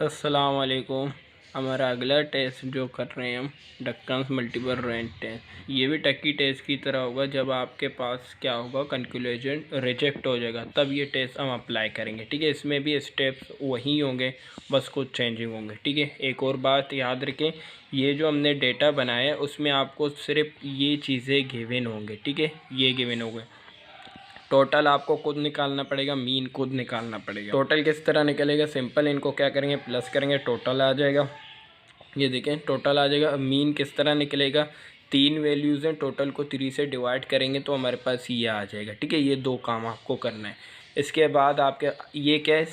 अस्सलाम वालेकुम। हमारा अगला टेस्ट जो कर रहे हैं हम ढक्कन मल्टीपल रेंज टेस्ट, ये भी टक्की टेस्ट की तरह होगा। जब आपके पास क्या होगा, कंक्लूजन रिजेक्ट हो जाएगा, तब ये टेस्ट हम अप्लाई करेंगे। ठीक है, इसमें भी स्टेप्स वही होंगे, बस कुछ चेंजिंग होंगे। ठीक है, एक और बात याद रखें, ये जो हमने डेटा बनाया है उसमें आपको सिर्फ ये चीज़ें गिवन होंगे। ठीक है, ये गिवन होंगे। टोटल आपको खुद निकालना पड़ेगा, मीन खुद निकालना पड़ेगा। टोटल किस तरह निकलेगा, सिंपल, इनको क्या करेंगे, प्लस करेंगे, टोटल आ जाएगा। ये देखें, टोटल आ जाएगा। मीन किस तरह निकलेगा, 3 वैल्यूज़ हैं, टोटल को 3 से डिवाइड करेंगे तो हमारे पास ये आ जाएगा। ठीक है, ये 2 काम आपको करना है। इसके बाद आपके ये क्या है,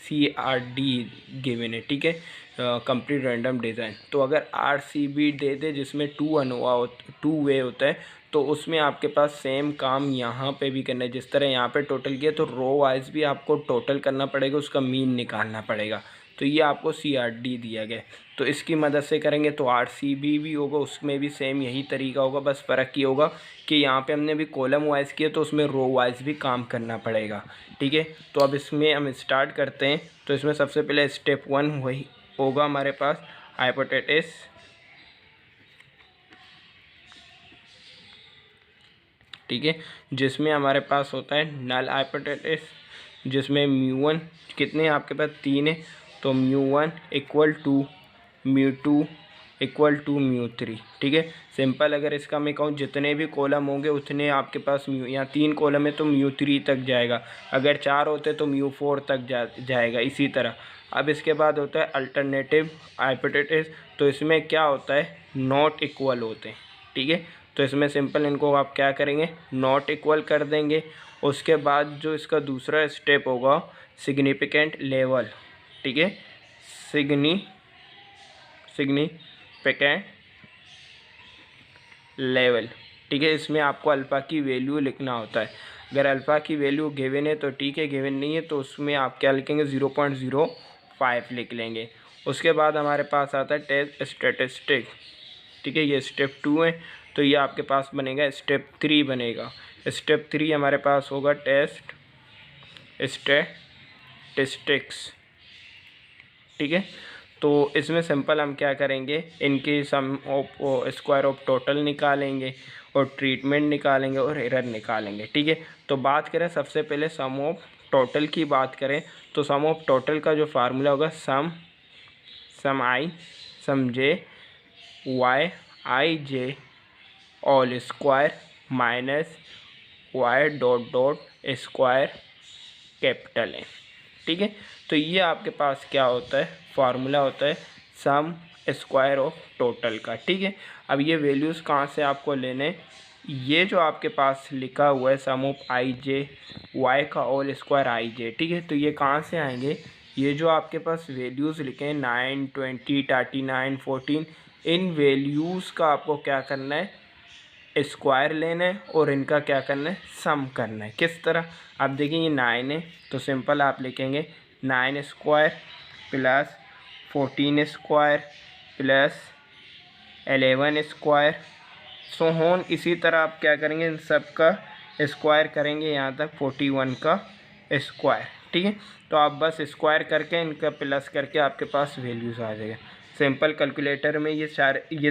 CRD गिवन है। ठीक है, कंप्लीट रैंडम डिज़ाइन। तो अगर RCB दे दे जिसमें 2 वे होता है, तो उसमें आपके पास सेम काम यहाँ पे भी करना है। जिस तरह यहाँ पे टोटल किया, तो रो वाइज भी आपको टोटल करना पड़ेगा, उसका मीन निकालना पड़ेगा। तो ये आपको CRD दिया गया, तो इसकी मदद से करेंगे। तो RCB भी होगा, उसमें भी सेम यही तरीका होगा, बस फ़र्क ये होगा कि यहाँ पे हमने भी कॉलम वाइज किया, तो उसमें रो वाइज भी काम करना पड़ेगा। ठीक है, तो अब इसमें हम स्टार्ट करते हैं। तो इसमें सबसे पहले स्टेप 1 वही होगा हमारे पास, हाइपोथेसिस। ठीक है, जिसमें हमारे पास होता है नल हाइपोथेसिस, जिसमें μ1 कितने आपके पास 3 है, तो μ1 इक्वल टू μ2 इक्वल टू μ3। ठीक है, सिंपल, अगर इसका मैं कहूँ जितने भी कॉलम होंगे उतने आपके पास यहाँ 3 कॉलम है तो μ3 तक जाएगा, अगर 4 होते तो μ4 तक जाएगा, इसी तरह। अब इसके बाद होता है अल्टरनेटिव हाइपोथेसिस, तो इसमें क्या होता है, नॉट इक्वल होते हैं। ठीक है, तो इसमें सिंपल, इनको आप क्या करेंगे, नॉट इक्वल कर देंगे। उसके बाद जो इसका दूसरा स्टेप होगा, सिग्निफिकेंट लेवल। ठीक है, सिग्निफिकेंट लेवल। ठीक है, इसमें आपको अल्फ़ा की वैल्यू लिखना होता है। अगर अल्फ़ा की वैल्यू गिवन है तो ठीक है, गिवन नहीं है तो उसमें आप क्या लिखेंगे, 0.05 लिख लेंगे। उसके बाद हमारे पास आता है टेस्ट स्टैटिस्टिक। ठीक है, ये स्टेप 2 है, तो ये आपके पास बनेगा स्टेप 3 बनेगा। स्टेप 3 हमारे पास होगा टेस्ट स्टैटिस्टिक्स। ठीक है, तो इसमें सिंपल हम क्या करेंगे, इनकी सम ऑफ स्क्वायर ऑफ टोटल निकालेंगे और ट्रीटमेंट निकालेंगे और एरर निकालेंगे। ठीक है, तो बात करें सबसे पहले सम ऑफ टोटल की बात करें, तो सम ऑफ टोटल का जो फार्मूला होगा, सम j yij all square minus y dot square capital है। ठीक है, तो ये आपके पास क्या होता है, फार्मूला होता है सम स्क्वायर ऑफ टोटल का। ठीक है, अब ये वैल्यूज़ कहाँ से आपको लेने, ये जो आपके पास लिखा हुआ है सम ऑफ ij y का ऑल स्क्वायर ij। ठीक है, तो ये कहाँ से आएंगे, ये जो आपके पास वैल्यूज़ लिखे हैं 9, 20, 39, 14, इन वैल्यूज़ का आपको क्या करना है, स्क्वायर लेना है और इनका क्या करना है, सम करना है। किस तरह, आप देखिए ये 9 है, तो सिंपल आप लिखेंगे 9 square plus 14 square plus 11 square, so on. इसी तरह आप क्या करेंगे, इन सब का स्क्वायर करेंगे यहाँ तक 41 का स्क्वायर। ठीक है, तो आप बस स्क्वायर करके इनका प्लस करके आपके पास वैल्यूज़ आ जाएगा। सिंपल, कैलकुलेटर में ये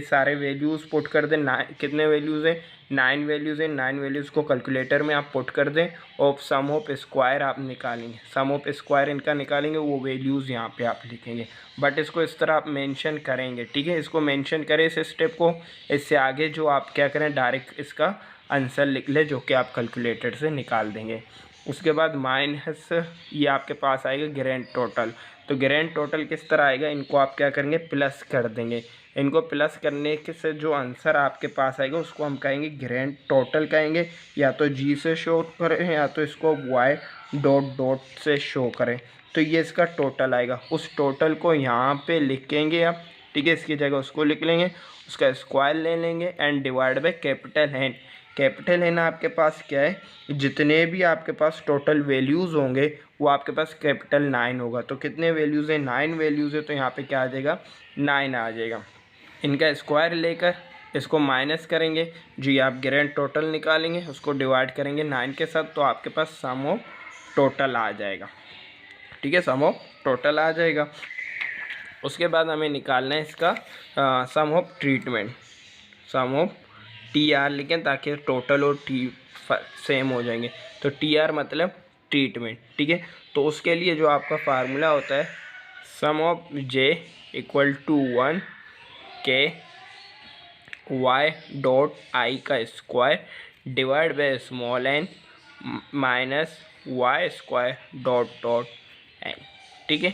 सारे वैल्यूज़ पुट कर दें। कितने वैल्यूज़ हैं, 9 वैल्यूज़ हैं। 9 वैल्यूज़ को कैलकुलेटर में आप पुट कर दें और सम ऑफ स्क्वायर आप निकालेंगे। सम ऑफ स्क्वायर इनका निकालेंगे, वो वैल्यूज़ यहाँ पे आप लिखेंगे, बट इसको इस तरह आप मेंशन करेंगे। ठीक है, इसको मेंशन करें इस स्टेप को, इससे आगे जो आप क्या करें, डायरेक्ट इसका आंसर लिख ले, जो कि आप कैलकुलेटर से निकाल देंगे। उसके बाद माइनस ये आपके पास आएगा ग्रैंड टोटल। तो ग्रैंड टोटल किस तरह आएगा, इनको आप क्या करेंगे, प्लस कर देंगे। इनको प्लस करने के से जो आंसर आपके पास आएगा उसको हम कहेंगे ग्रैंड टोटल कहेंगे, या तो जी से शो करें या तो इसको वाई डॉट से शो करें। तो ये इसका टोटल आएगा, उस टोटल को यहाँ पे लिखेंगे आप। ठीक है, इसकी जगह उसको लिख लेंगे, उसका स्क्वायर ले लेंगे and divide by capital N. Capital N आपके पास क्या है, जितने भी आपके पास टोटल वैल्यूज़ होंगे वो आपके पास कैपिटल 9 होगा। तो कितने वैल्यूज़ हैं, 9 वैल्यूज़ है, तो यहाँ पे क्या आ जाएगा, 9 आ जाएगा। इनका स्क्वायर लेकर इसको माइनस करेंगे, जी आप ग्रैंड टोटल निकालेंगे, उसको डिवाइड करेंगे 9 के साथ, तो आपके पास सम ऑफ टोटल आ जाएगा। ठीक है, सम ऑफ टोटल आ जाएगा। उसके बाद हमें निकालना है इसका sum of treatment, sum of T R लिखें ताकि टोटल और टी सेम हो जाएंगे। तो टी आर मतलब ट्रीटमेंट, ठीक है। तो उसके लिए जो आपका फार्मूला होता है sum of J equal to 1 K Y dot I का square divide by small N minus Y square dot dot N, ठीक है।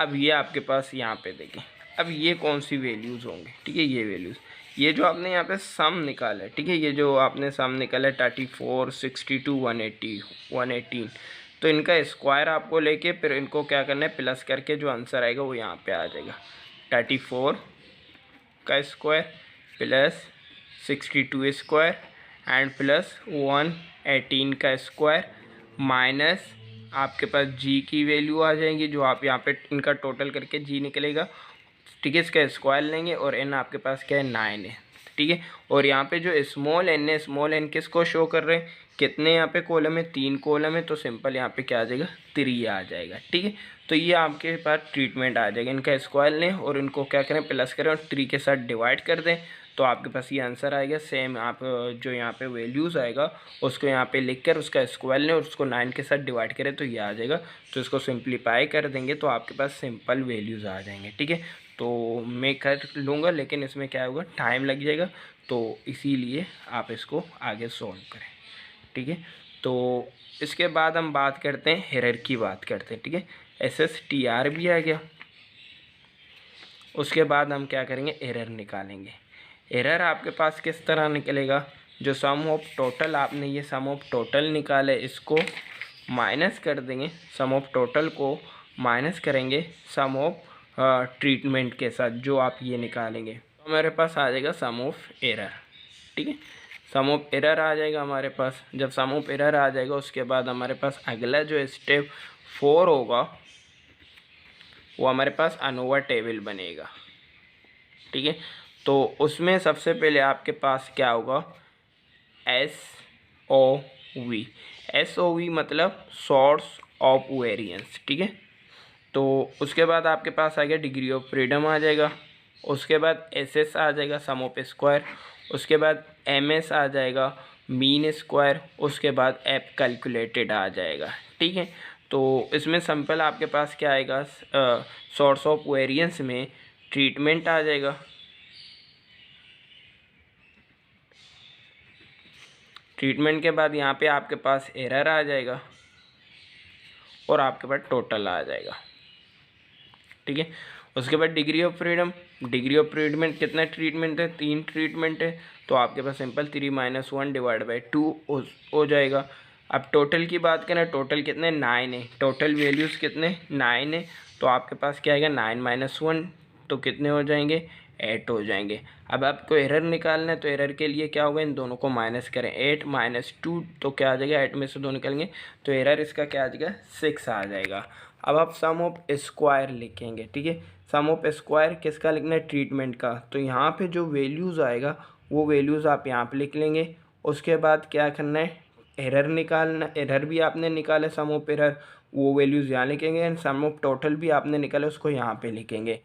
अब ये आपके पास यहाँ पे देखें, अब ये कौन सी वैल्यूज़ होंगे, ठीक है। ये वैल्यूज़, ये जो आपने यहाँ पे सम निकाला है, ठीक है, ये जो आपने सम निकाला है 34, 62, 180, 118, तो इनका स्क्वायर आपको लेके फिर इनको क्या करना है, प्लस करके जो आंसर आएगा वो यहाँ पे आ जाएगा। 34 का square plus 62 square and plus 118 का स्क्वायर माइनस आपके पास जी की वैल्यू आ जाएंगी, जो आप यहाँ पे इनका टोटल करके जी निकलेगा, ठीक है। इसका स्क्वायर लेंगे और एन आपके पास क्या है 9 है, ठीक है। और यहाँ पे जो स्मॉल एन है, स्मॉल एन किसको शो कर रहे हैं, कितने यहाँ पे कॉलम है, 3 कॉलम है, तो सिंपल यहाँ पे क्या आ जाएगा 3 आ जाएगा, ठीक है। तो ये आपके पास ट्रीटमेंट आ जाएगा। इनका स्क्वायर लें और इनको क्या करें, प्लस करें और 3 के साथ डिवाइड कर दें, तो आपके पास ये आंसर आएगा। सेम आप जो यहाँ पे वैल्यूज़ आएगा उसको यहाँ पे लिख कर उसका स्क्वायर लें और उसको 9 के साथ डिवाइड करें तो ये आ जाएगा। तो इसको सिंप्लीफाई कर देंगे तो आपके पास सिंपल वैल्यूज़ आ जाएंगे, ठीक है। तो मैं कर लूँगा लेकिन इसमें क्या होगा, टाइम लग जाएगा, तो इसीलिए आप इसको आगे सॉल्व करें, ठीक है। तो इसके बाद हम बात करते हैं एरर की, बात करते हैं, ठीक है। SSTR भी आ गया। उसके बाद हम क्या करेंगे, एरर निकालेंगे। एरर आपके पास किस तरह निकलेगा, जो सम ऑफ टोटल आपने ये सम ऑफ टोटल निकाले इसको माइनस कर देंगे, सम ऑफ टोटल को माइनस करेंगे सम ऑफ ट्रीटमेंट के साथ जो आप ये निकालेंगे, तो हमारे पास आ जाएगा सम ऑफ एरर, ठीक है। सम ऑफ एरर आ जाएगा हमारे पास। जब सम ऑफ एरर आ जाएगा उसके बाद हमारे पास अगला जो स्टेप 4 होगा वो हमारे पास अनोवा टेबल बनेगा, ठीक है। तो उसमें सबसे पहले आपके पास क्या होगा, SOV, SOV मतलब सोर्स ऑफ वेरिएंस, ठीक है। तो उसके बाद आपके पास आ गया डिग्री ऑफ फ्रीडम आ जाएगा। उसके बाद SS आ जाएगा सम ऑफ स्क्वायर। उसके बाद MS आ जाएगा मीन स्क्वायर। उसके बाद F कैलकुलेटेड आ जाएगा, ठीक है। तो इसमें सिंपल आपके पास क्या आएगा, सोर्स ऑफ वेरिएंस में ट्रीटमेंट आ जाएगा, ट्रीटमेंट के बाद यहाँ पे आपके पास एरर आ जाएगा और आपके पास टोटल आ जाएगा, ठीक है। उसके बाद degree of freedom, degree of freedom कितना ट्रीटमेंट है, 3 ट्रीटमेंट है, तो आपके पास सिंपल 3 - 1 डिवाइड बाई 2 हो जाएगा। अब टोटल की बात करें, टोटल कितने 9 है, टोटल वैल्यूज़ कितने 9 है, तो आपके पास क्या आएगा 9 - 1 तो कितने हो जाएंगे 8 हो जाएंगे। अब आपको एरर निकालना है तो एरर के लिए क्या होगा, इन दोनों को माइनस करें, 8 - 2 तो क्या आ जाएगा, 8 में से 2 निकलेंगे तो एरर इसका क्या आ जाएगा 6 आ जाएगा। अब आप सम ऑफ स्क्वायर लिखेंगे, ठीक है। सम ऑफ स्क्वायर किसका लिखना है, ट्रीटमेंट का। तो यहाँ पे जो वैल्यूज़ आएगा वो वैल्यूज़ आप यहाँ पे लिख लेंगे। उसके बाद क्या करना है, एरर निकालना, एरर भी आपने निकाला सम ऑफ एरर, वो वैल्यूज़ यहाँ लिखेंगे एंड सम ऑफ टोटल भी आपने निकाला उसको यहाँ पे लिखेंगे।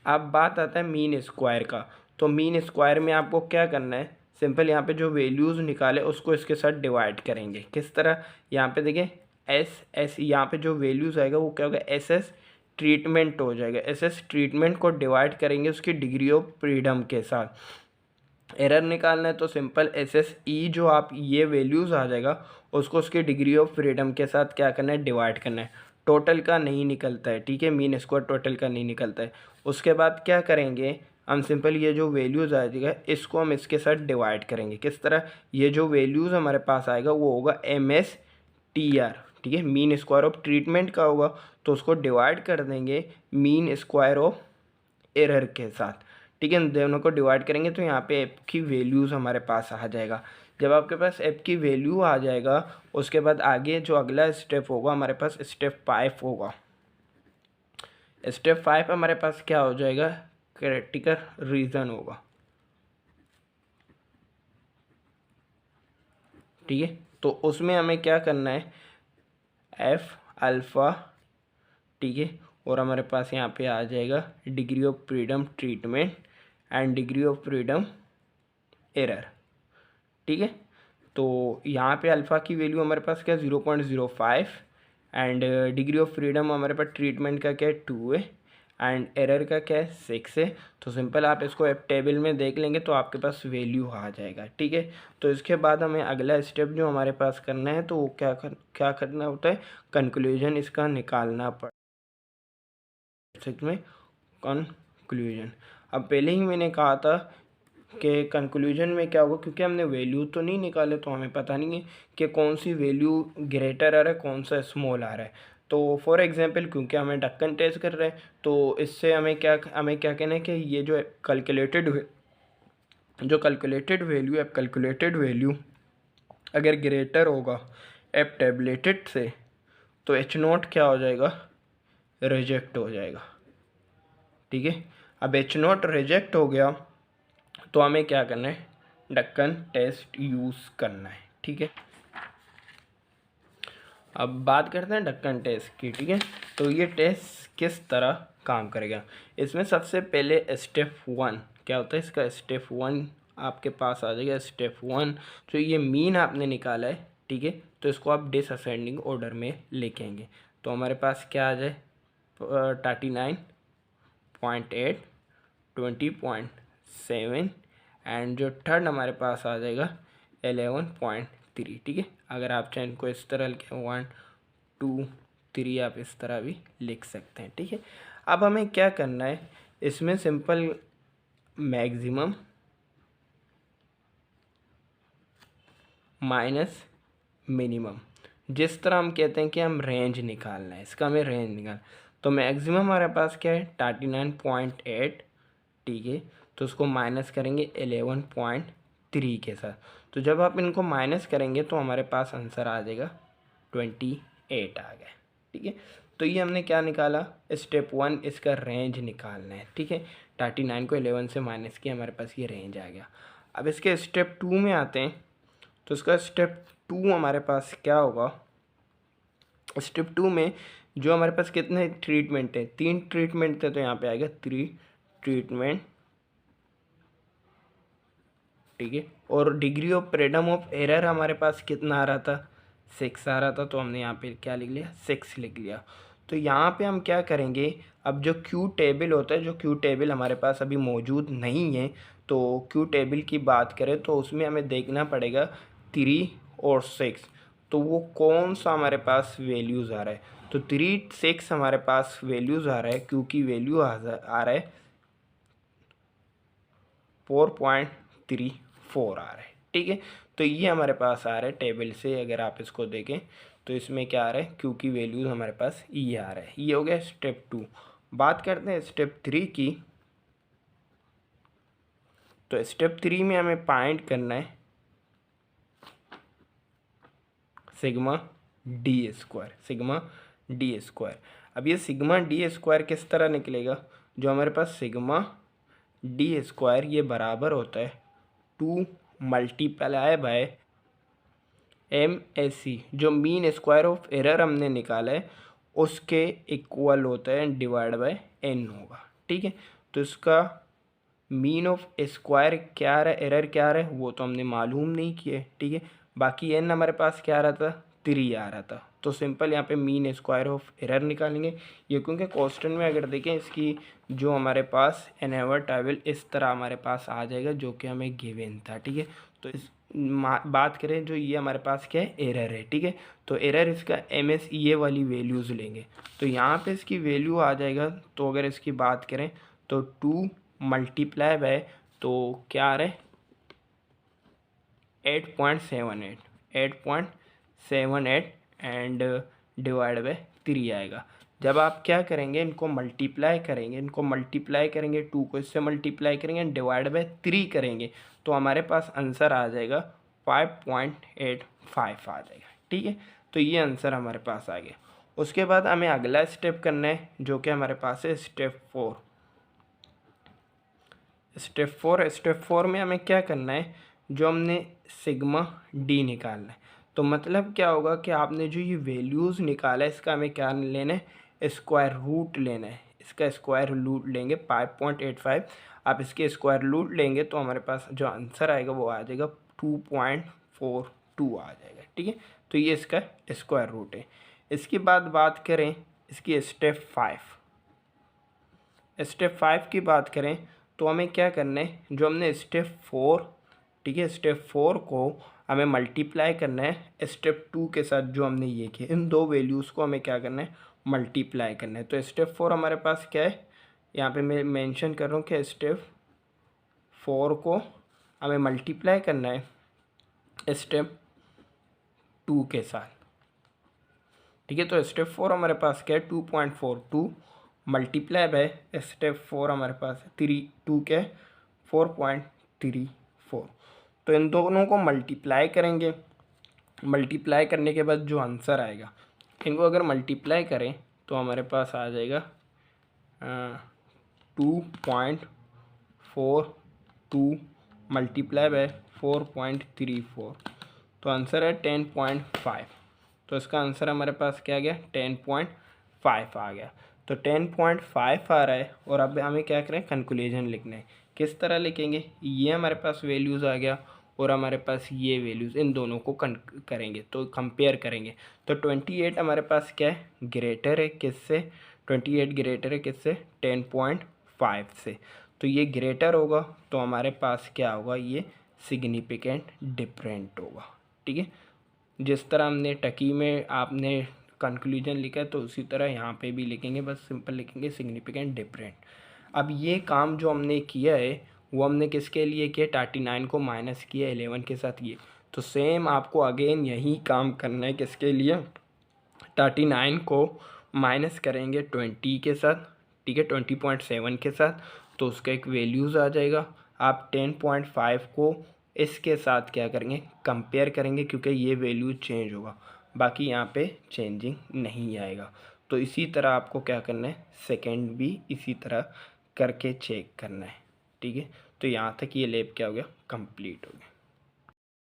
अब बात आता है मीन स्क्वायर का। तो मीन स्क्वायर में आपको क्या करना है, सिंपल यहाँ पे जो वैल्यूज़ निकाले उसको इसके साथ डिवाइड करेंगे। किस तरह, यहाँ पे देखें SS, यहाँ पे जो वैल्यूज़ आएगा वो क्या होगा SS ट्रीटमेंट हो जाएगा। SS ट्रीटमेंट को डिवाइड करेंगे उसकी डिग्री ऑफ फ्रीडम के साथ। एरर निकालना है तो सिंपल SSE जो आप ये वैल्यूज़ आ जाएगा उसको उसकी डिग्री ऑफ फ्रीडम के साथ क्या करना है, डिवाइड करना है। टोटल का नहीं निकलता है, ठीक है, मीन स्क्वायर टोटल का नहीं निकलता है। उसके बाद क्या करेंगे हम, सिंपल ये जो वैल्यूज़ आ जाएगा इसको हम इसके साथ डिवाइड करेंगे। किस तरह, ये जो वैल्यूज़ हमारे पास आएगा वो होगा MSTR, ठीक है, मीन स्क्वायर ऑफ ट्रीटमेंट का होगा, तो उसको डिवाइड कर देंगे मीन स्क्वायर ऑफ एरर के साथ, ठीक है। दोनों को डिवाइड करेंगे तो यहाँ पे एफ की वैल्यूज़ हमारे पास आ जाएगा। जब आपके पास एफ की वैल्यू आ जाएगा उसके बाद आगे जो अगला स्टेप होगा हमारे पास स्टेप 5 होगा। स्टेप 5 हमारे पास क्या हो जाएगा, क्रिटिकल रीजन होगा, ठीक है। तो उसमें हमें क्या करना है, F अल्फ़ा ठीक है। और हमारे पास यहाँ पे आ जाएगा degree of freedom treatment and degree of freedom error, ठीक है। तो यहाँ पे अल्फ़ा की वैल्यू हमारे पास क्या 0.05 एंड डिग्री ऑफ फ्रीडम हमारे पास ट्रीटमेंट का क्या है 2 है एंड एरर का क्या है 6 है। तो सिंपल आप इसको ऐप टेबल में देख लेंगे तो आपके पास वैल्यू आ जाएगा, ठीक है। तो इसके बाद हमें अगला स्टेप जो हमारे पास करना है तो वो क्या करना होता है, कंक्लूजन इसका निकालना पड़ता में कंक्लूजन। अब पहले ही मैंने कहा था कि कंक्लूजन में क्या होगा, क्योंकि हमने वैल्यू तो नहीं निकाले तो हमें पता नहीं है कि कौन सी वैल्यू ग्रेटर आ रहा है कौन सा स्मॉल आ रहा है। तो फॉर एग्जांपल क्योंकि हमें ढक्कन टेस्ट कर रहे हैं तो इससे हमें क्या कहना है कि ये जो कैलकुलेटेड वैल्यू अगर ग्रेटर होगा एफ टेबलेटेड से तो एच नॉट क्या हो जाएगा, रिजेक्ट हो जाएगा, ठीक है। अब एच नॉट रिजेक्ट हो गया तो हमें क्या करना है, ढक्कन टेस्ट यूज़ करना है, ठीक है। अब बात करते हैं ढक्कन टेस्ट की, ठीक है। तो ये टेस्ट किस तरह काम करेगा, इसमें सबसे पहले स्टेप 1 क्या होता है, इसका स्टेप 1 आपके पास आ जाएगा। स्टेप 1 तो ये मीन आपने निकाला है, ठीक है, तो इसको आप डिसअसेंडिंग ऑर्डर में लेके आएंगे। तो हमारे पास क्या आ जाए 39.8, 20.7 एंड जो थर्ड हमारे पास आ जाएगा 11.3, ठीक है। अगर आप चाहें इनको इस तरह लिखें 1 2 3 आप इस तरह भी लिख सकते हैं, ठीक है। अब हमें क्या करना है, इसमें सिंपल मैक्सिमम माइनस मिनिमम, जिस तरह हम कहते हैं कि हम रेंज निकालना है, इसका हमें रेंज निकालना। तो मैक्सिमम हमारे पास क्या है 39.8, ठीक है। तो उसको माइनस करेंगे 11.3 के साथ। तो जब आप इनको माइनस करेंगे तो हमारे पास आंसर आ जाएगा 28 आ गया, ठीक है। तो ये हमने क्या निकाला, स्टेप 1 इसका रेंज निकालना है, ठीक है। 39 को 11 से माइनस किया हमारे पास ये रेंज आ गया। अब इसके स्टेप 2 में आते हैं तो इसका स्टेप 2 हमारे पास क्या होगा, स्टेप 2 में जो हमारे पास कितने ट्रीटमेंट है, 3 ट्रीटमेंट थे तो यहाँ पे आएगा 3 ट्रीटमेंट, ठीक है। और degree of freedom of error हमारे पास कितना आ रहा था 6 आ रहा था, तो हमने यहाँ पे क्या लिख लिया 6 लिख लिया। तो यहाँ पे हम क्या करेंगे, अब जो क्यू टेबल होता है, जो क्यू टेबल हमारे पास अभी मौजूद नहीं है, तो क्यू टेबल की बात करें तो उसमें हमें देखना पड़ेगा 3 और 6 तो वो कौन सा हमारे पास वैल्यूज़ आ रहा है। तो 3 6 हमारे पास वैल्यूज़ आ रहा है, क्योंकि वैल्यू आ रहा है 4.34 आ रहा है, ठीक है। तो ये हमारे पास आ रहा है टेबल से, अगर आप इसको देखें तो इसमें क्या आ रहा है, क्योंकि वैल्यूज़ हमारे पास ये आ रहा है। ये हो गया स्टेप 2। बात करते हैं स्टेप 3 की। तो स्टेप 3 में हमें फाइंड करना है सिग्मा डी स्क्वायर। अब ये सिग्मा डी स्क्वायर किस तरह निकलेगा, जो हमारे पास सिग्मा डी स्क्वायर ये बराबर होता है 2 मल्टीप्लाई बाय MSE, जो मीन स्क्वायर ऑफ एरर हमने निकाला है उसके इक्वल होता है डिवाइड बाय n होगा, ठीक है। तो इसका मीन ऑफ स्क्वायर क्या आ रहा है, एरर क्या आ रहा है वो तो हमने मालूम नहीं किया है, ठीक है। बाकी n हमारे पास क्या आ रहा था 3 आ रहा था। तो सिंपल यहाँ पे मीन स्क्वायर ऑफ एरर निकालेंगे। ये क्योंकि क्वेश्चन में अगर देखें इसकी जो हमारे पास एनेवर टेबल इस तरह हमारे पास आ जाएगा, जो कि हमें गिवन था, ठीक है। तो इस बात करें जो ये हमारे पास क्या है एरर है, ठीक है। तो एरर इसका MSE वाली वैल्यूज़ लेंगे तो यहाँ पे इसकी वैल्यू आ जाएगा। तो अगर इसकी बात करें तो 2 मल्टीप्लाई बाय तो क्या आ रहा है 8.78 एंड डिवाइड बाय 3 आएगा। जब आप क्या करेंगे इनको मल्टीप्लाई करेंगे 2 को इससे मल्टीप्लाई करेंगे डिवाइड बाय 3 करेंगे तो हमारे पास आंसर आ जाएगा 5.85 आ जाएगा, ठीक है। तो ये आंसर हमारे पास आ गया। उसके बाद हमें अगला स्टेप करना है जो कि हमारे पास है स्टेप 4 में हमें क्या करना है, जो हमने सिग्मा डी निकालना है। तो मतलब क्या होगा कि आपने जो ये वैल्यूज़ निकाला है इसका हमें क्या लेना है स्क्वायर रूट लेना है, इसका स्क्वायर रूट लेंगे 5.85, आप इसके स्क्वायर रूट लेंगे तो हमारे पास जो आंसर आएगा वो आ जाएगा 2.42 आ जाएगा। ठीक है, तो ये इसका स्क्वायर रूट है। इसके बाद बात करें इसकी स्टेप 5 की बात करें तो हमें क्या करना है, जो हमने स्टेप 4, ठीक है, स्टेप 4 को हमें मल्टीप्लाई करना है स्टेप 2 के साथ जो हमने ये किया, इन दो वैल्यूज़ को हमें क्या करना है, मल्टीप्लाई करना है। तो स्टेप 4 हमारे पास क्या है, यहाँ पे मैं मेंशन कर रहा हूँ कि स्टेप 4 को हमें मल्टीप्लाई करना है स्टेप 2 के साथ। ठीक है, तो स्टेप 4 हमारे पास क्या है 2.42 मल्टीप्लाई बाय स्टेप 4 हमारे पास 2 के 4.34। तो इन दोनों को मल्टीप्लाई करेंगे, मल्टीप्लाई करने के बाद जो आंसर आएगा, इनको अगर मल्टीप्लाई करें तो हमारे पास आ जाएगा 2.42 मल्टीप्लाई बाय 4.34, तो आंसर है 10.5। तो इसका आंसर हमारे पास क्या आ गया 10.5 आ गया। तो 10.5 आ रहा है और अब हमें क्या करें, कंक्लूजन लिखना है। किस तरह लिखेंगे, ये हमारे पास वैल्यूज़ आ गया और हमारे पास ये वैल्यूज़, इन दोनों को करेंगे तो कंपेयर करेंगे। तो 28 हमारे पास क्या है, ग्रेटर है किससे, 28 ग्रेटर है किससे 10.5 से। तो ये ग्रेटर होगा तो हमारे पास क्या होगा, ये सिग्निफिकेंट डिफरेंट होगा। ठीक है, जिस तरह हमने टकी में आपने कंक्लूजन लिखा है तो उसी तरह यहाँ पे भी लिखेंगे, बस सिंपल लिखेंगे सिग्निफिकेंट डिफरेंट। अब ये काम जो हमने किया है वो हमने किसके लिए किया, 39 को माइनस किया 11 के साथ ये, तो सेम आपको अगेन यही काम करना है, किसके लिए 39 को माइनस करेंगे 20 के साथ, ठीक है 20.7 के साथ, तो उसका एक वैल्यूज़ आ जाएगा। आप 10.5 को इसके साथ क्या करेंगे, कंपेयर करेंगे, क्योंकि ये वैल्यू चेंज होगा, बाकी यहाँ पे चेंजिंग नहीं आएगा। तो इसी तरह आपको क्या करना है, सेकंड भी इसी तरह करके चेक करना है। ठीक है, तो यहाँ तक ये लैब क्या हो गया, कंप्लीट हो गया।